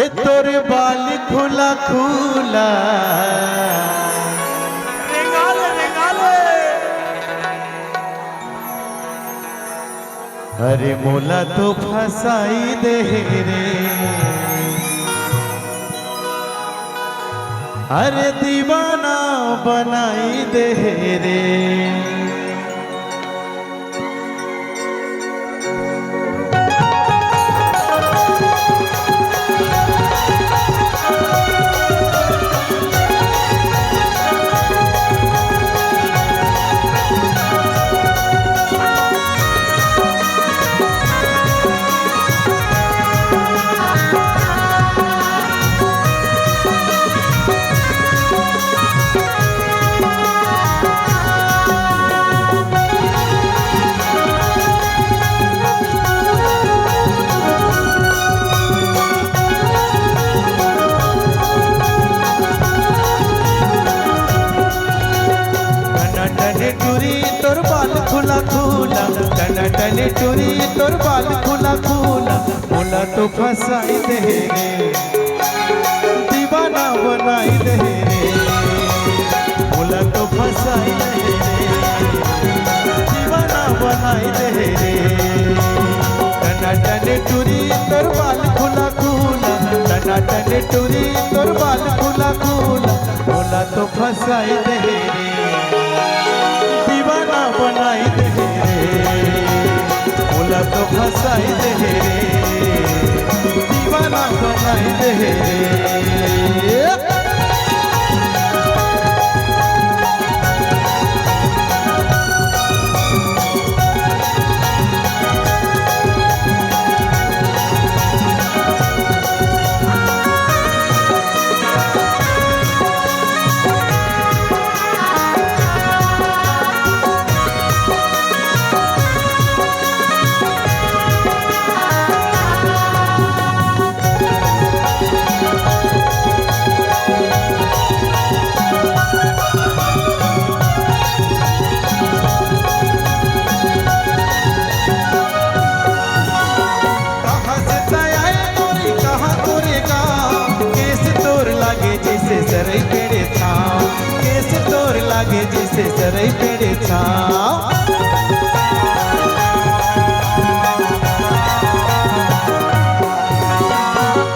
ये तोर बाल खुला खुला अरे मोला तो फसाई दे रे, अरे दीवाना बनाई दे रे। टूरी तोर बाल खुला खुला, टना टने टूरी तोर बाल खुला खुला, मोला तो फसाई दे रे, दीवाना बनाई दे रे, मोला तो फसाई दे रे, दीवाना बनाई दे रे। टना टने टूरी तोर बाल खुला खुला, टना टने टूरी तोर बाल खुला खुला, मोला तो फसाई दे रे, दीवाना बनाई दे रे, मोला तो फसाई दे रे, दीवाना बनाई दे रे। सरई पेड़े था कैसे तोर लागे जैसे सरई पेड़े था।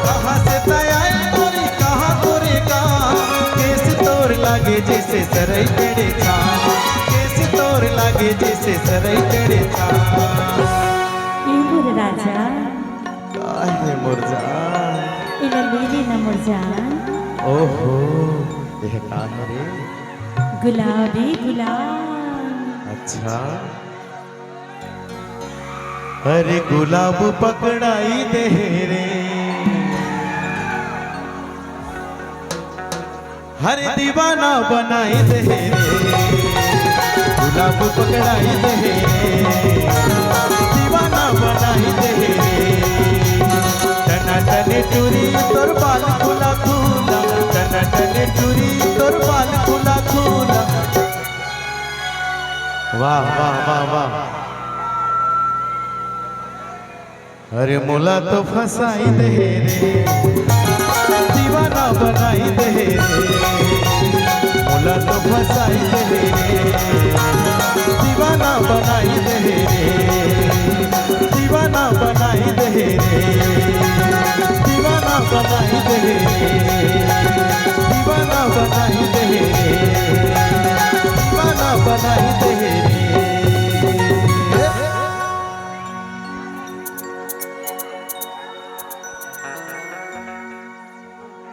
कहाँ से तयाए तोरी कहाँ तोरेगा, कैसे तोर लागे जैसे सरई पेड़े था, कैसे तोर लागे जैसे सरई पेड़े था। राजा काहे मुरझान इला लीली न मुरझान। ओहो यह का है रे? गुलाबी गुलाब। अच्छा अरे गुलाब पकड़ाई दे रे, हरे दीवाना बनाई दे रे, गुलाब पकड़ाई दे रे, दीवाना बनाई दे रे। टना टने टूरी तोर बाल खुला खुला, टना टने टूरी तोर बाल खुला खुला। वाह वाह वाह वाह। अरे मोला तो फसाई दे रे, दीवाना बनाई दे रे, मोला तो फसाई दे रे, दीवाना बनाई दे रे, दीवाना बनाई दे रे, दीवाना बनाई दे रे, दीवाना बनाई दे रे, दीवाना बनाई दे।